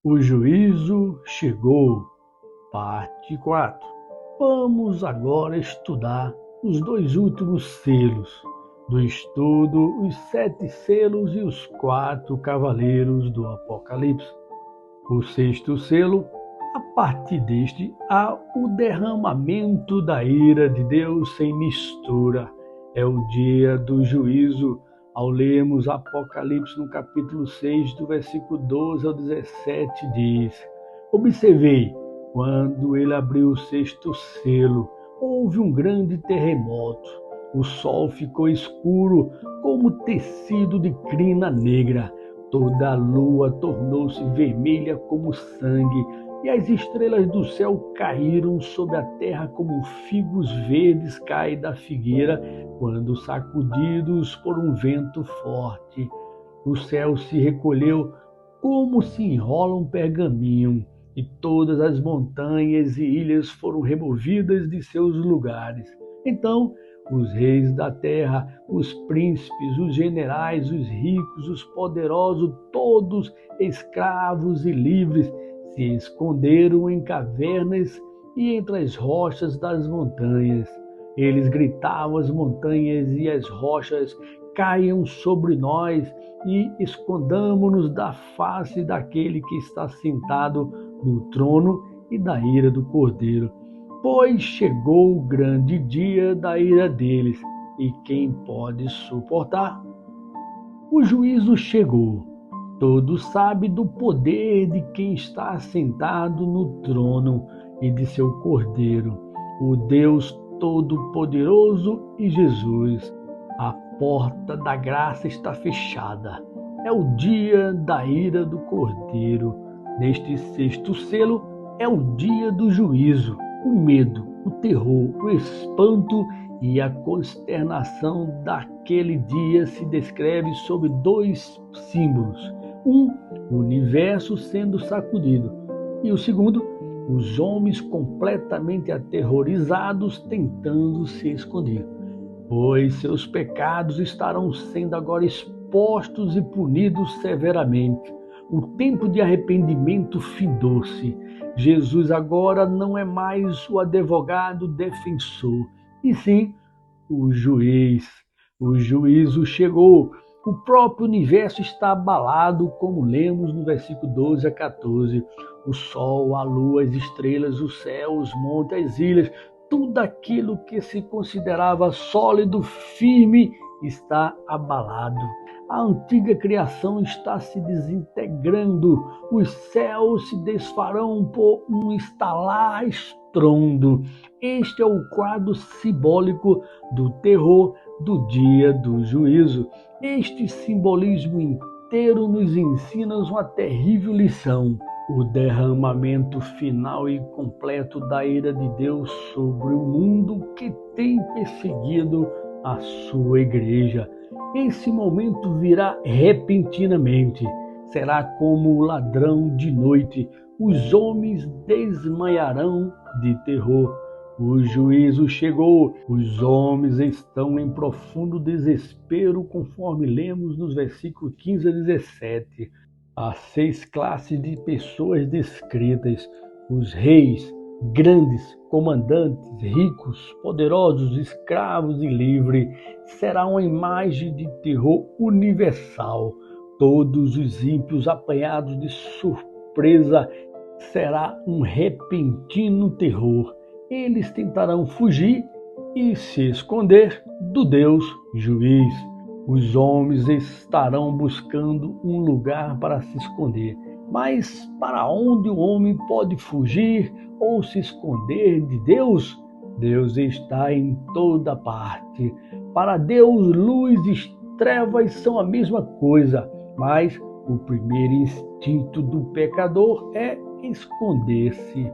O juízo chegou, parte 4. Vamos agora estudar os dois últimos selos do estudo, os 7 selos e os 4 cavaleiros do Apocalipse. O sexto selo, a partir deste, há o derramamento da ira de Deus sem mistura. É o dia do juízo. Ao lermos Apocalipse no capítulo 6, do versículo 12 ao 17, diz: Observei, quando ele abriu o sexto selo, houve um grande terremoto. O sol ficou escuro como tecido de crina negra. Toda a lua tornou-se vermelha como sangue, e as estrelas do céu caíram sobre a terra como figos verdes caem da figueira quando sacudidos por um vento forte. O céu se recolheu como se enrola um pergaminho, e todas as montanhas e ilhas foram removidas de seus lugares. Então, os reis da terra, os príncipes, os generais, os ricos, os poderosos, todos escravos e livres, se esconderam em cavernas e entre as rochas das montanhas. Eles gritavam às montanhas e às rochas: caiam sobre nós e escondamo-nos da face daquele que está sentado no trono e da ira do Cordeiro. Pois chegou o grande dia da ira deles, e quem pode suportar? O juízo chegou. Todos sabem do poder de quem está sentado no trono e de seu Cordeiro, o Deus Todo-Poderoso e Jesus. A porta da graça está fechada. É o dia da ira do Cordeiro. Neste sexto selo é o dia do juízo. O medo, o terror, o espanto e a consternação daquele dia se descreve sob 2 símbolos. Um, o universo sendo sacudido, e o segundo, os homens completamente aterrorizados tentando se esconder, pois seus pecados estarão sendo agora expostos e punidos severamente. O tempo de arrependimento findou-se. Jesus agora não é mais o advogado defensor, e sim o juiz. O juízo chegou. O próprio universo está abalado, como lemos no versículo 12 a 14. O sol, a lua, as estrelas, o céu, os montes, as ilhas, tudo aquilo que se considerava sólido, firme, está abalado. A antiga criação está se desintegrando, os céus se desfarão por um estalar estrondo. Este é o quadro simbólico do terror do dia do juízo. Este simbolismo inteiro nos ensina uma terrível lição: o derramamento final e completo da ira de Deus sobre o mundo que tem perseguido a sua igreja. Esse momento virá repentinamente. Será como o ladrão de noite. Os homens desmaiarão de terror. O juízo chegou. Os homens estão em profundo desespero, conforme lemos nos versículos 15 a 17. Há 6 classes de pessoas descritas: os reis, grandes, comandantes, ricos, poderosos, escravos e livres. Será uma imagem de terror universal. Todos os ímpios apanhados de surpresa. Será um repentino terror. Eles tentarão fugir e se esconder do Deus juiz. Os homens estarão buscando um lugar para se esconder. Mas para onde o homem pode fugir ou se esconder de Deus? Deus está em toda parte. Para Deus, luz e trevas são a mesma coisa, mas o primeiro instinto do pecador é esconder-se.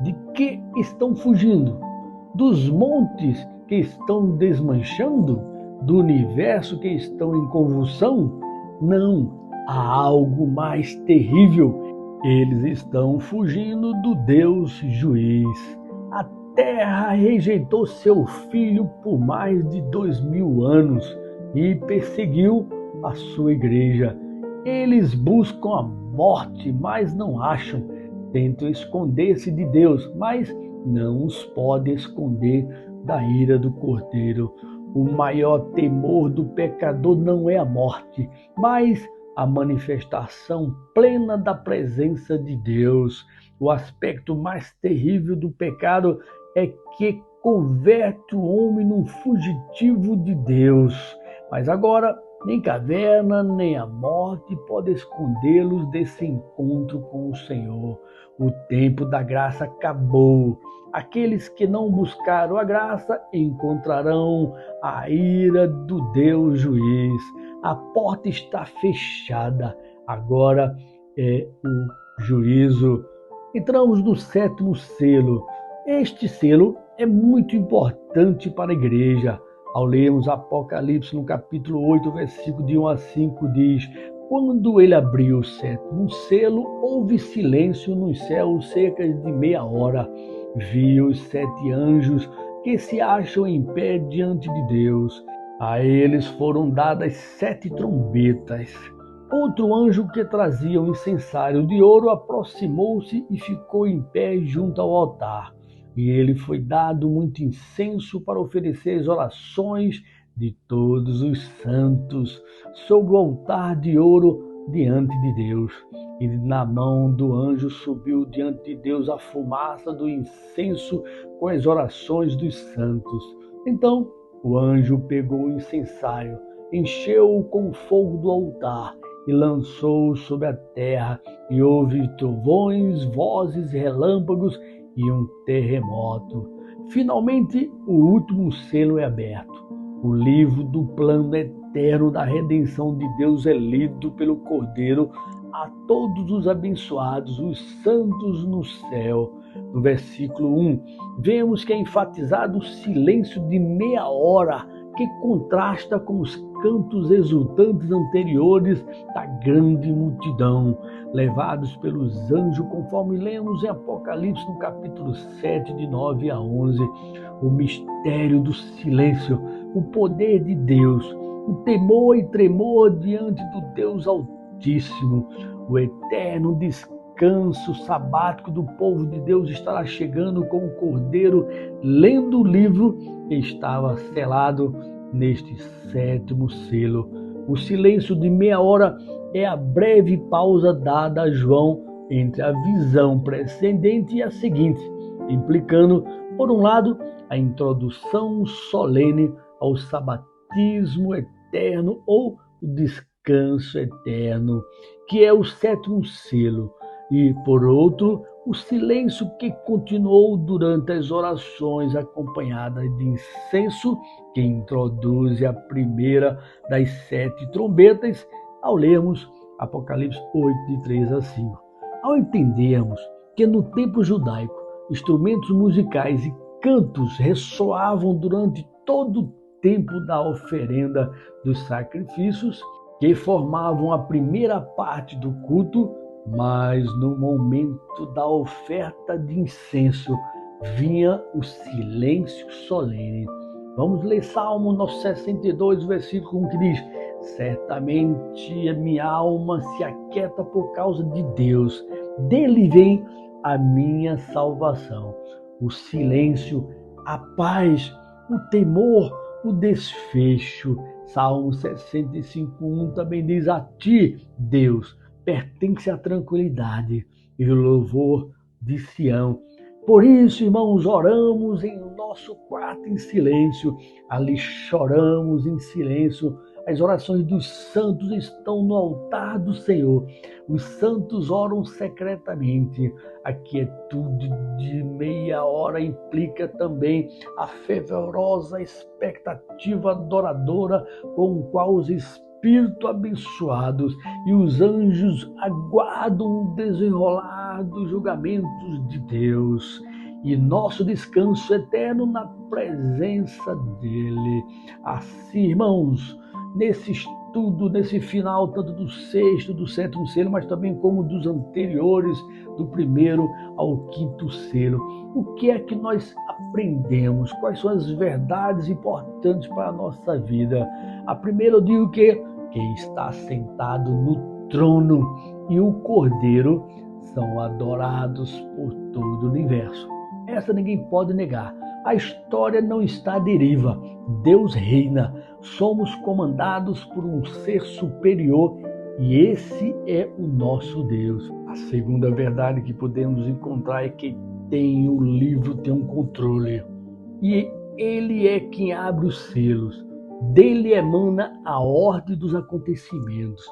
De que estão fugindo? Dos montes que estão desmanchando? Do universo que estão em convulsão? Não, há algo mais terrível. Eles estão fugindo do Deus juiz. A terra rejeitou seu filho por mais de 2000 anos e perseguiu a sua igreja. Eles buscam a morte, mas não acham. Tentam esconder-se de Deus, mas não os pode esconder da ira do Cordeiro. O maior temor do pecador não é a morte, mas a manifestação plena da presença de Deus. O aspecto mais terrível do pecado é que converte o homem num fugitivo de Deus. Mas agora, nem caverna, nem a morte pode escondê-los desse encontro com o Senhor. O tempo da graça acabou. Aqueles que não buscaram a graça encontrarão a ira do Deus juiz. A porta está fechada. Agora é o juízo. Entramos no 7º selo. Este selo é muito importante para a igreja. Ao lermos Apocalipse no capítulo 8, versículo de 1 a 5, diz: quando ele abriu o 7º selo, houve silêncio nos céus cerca de meia hora. Vi os 7 anjos que se acham em pé diante de Deus. A eles foram dadas 7 trombetas. Outro anjo que trazia um incensário de ouro aproximou-se e ficou em pé junto ao altar. E ele foi dado muito incenso para oferecer as orações de todos os santos sobre o altar de ouro diante de Deus. E na mão do anjo subiu diante de Deus a fumaça do incenso com as orações dos santos. Então o anjo pegou o incensário, encheu-o com o fogo do altar e lançou-o sobre a terra, e houve trovões, vozes, relâmpagos e um terremoto. Finalmente, o último selo é aberto. O livro do plano eterno da redenção de Deus é lido pelo Cordeiro a todos os abençoados, os santos no céu. No versículo 1, vemos que é enfatizado o silêncio de meia hora, que contrasta com os cantos exultantes anteriores da grande multidão, levados pelos anjos, conforme lemos em Apocalipse no capítulo 7, de 9 a 11. O mistério do silêncio, o poder de Deus, o temor e tremor diante do Deus Altíssimo, o eterno descanso sabático do povo de Deus estará chegando com o Cordeiro, lendo o livro que estava selado neste 7º selo. O silêncio de meia hora é a breve pausa dada a João entre a visão precedente e a seguinte, implicando, por um lado, a introdução solene ao sabatismo eterno ou o descanso eterno, que é o 7º selo, e, por outro, o silêncio que continuou durante as orações acompanhadas de incenso, que introduz a primeira das 7 trombetas, ao lermos Apocalipse 8, de 3 a 5. Ao entendermos que no tempo judaico instrumentos musicais e cantos ressoavam durante todo o tempo da oferenda dos sacrifícios, que formavam a primeira parte do culto, mas no momento da oferta de incenso vinha o silêncio solene. Vamos ler Salmo 62, versículo 1, que diz: certamente a minha alma se aquieta por causa de Deus, dele vem a minha salvação. O silêncio, a paz, o temor, o desfecho. Salmo 65:1 também diz: a ti, Deus, pertence a tranquilidade e o louvor de Sião. Por isso, irmãos, oramos em nosso quarto em silêncio, ali choramos em silêncio. As orações dos santos estão no altar do Senhor. Os santos oram secretamente. A quietude de meia hora implica também a fervorosa expectativa adoradora com a qual os espíritos abençoados e os anjos aguardam o desenrolar dos julgamentos de Deus e nosso descanso eterno na presença dele. Assim, irmãos, nesse estudo, nesse final, tanto do 6º, do 7º selo, mas também como dos anteriores, do 1º ao 5º selo. O que é que nós aprendemos? Quais são as verdades importantes para a nossa vida? A primeira, eu digo que quem está sentado no trono e o Cordeiro são adorados por todo o universo. Essa ninguém pode negar. A história não está à deriva. Deus reina. Somos comandados por um ser superior e esse é o nosso Deus. A segunda verdade que podemos encontrar é que o livro tem um controle. E ele é quem abre os selos. Dele emana a ordem dos acontecimentos.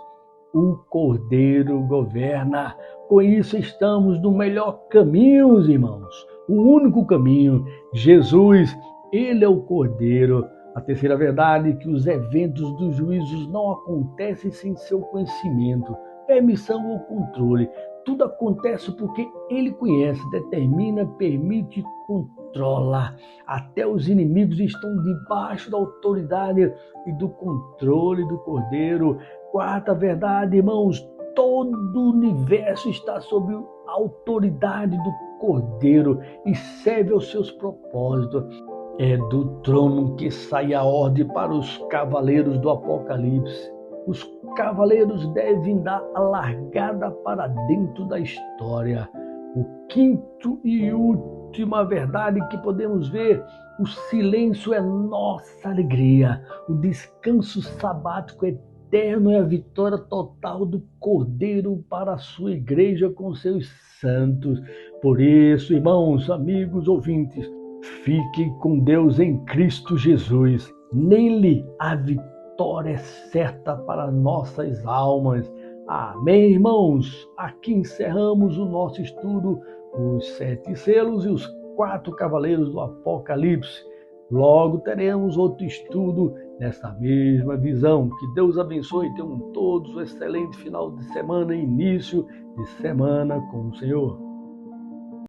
O Cordeiro governa. Com isso estamos no melhor caminho, irmãos. O único caminho. Jesus, ele é o Cordeiro. A terceira verdade é que os eventos dos juízos não acontecem sem seu conhecimento, permissão ou controle. Tudo acontece porque ele conhece, determina, permite e controla. Até os inimigos estão debaixo da autoridade e do controle do Cordeiro. Quarta verdade, irmãos, todo o universo está sob a autoridade do Cordeiro e serve aos seus propósitos. É do trono que sai a ordem para os cavaleiros do Apocalipse. Os cavaleiros devem dar a largada para dentro da história. O quinto e última verdade que podemos ver: o silêncio é nossa alegria. O descanso sabático eterno é a vitória total do Cordeiro para a sua igreja com seus santos. Por isso, irmãos, amigos, ouvintes, fiquem com Deus em Cristo Jesus. Nele a vitória é certa para nossas almas. Amém, irmãos? Aqui encerramos o nosso estudo, os 7 selos e os 4 cavaleiros do Apocalipse. Logo teremos outro estudo nessa mesma visão. Que Deus abençoe e tenham todos um excelente final de semana e início de semana com o Senhor.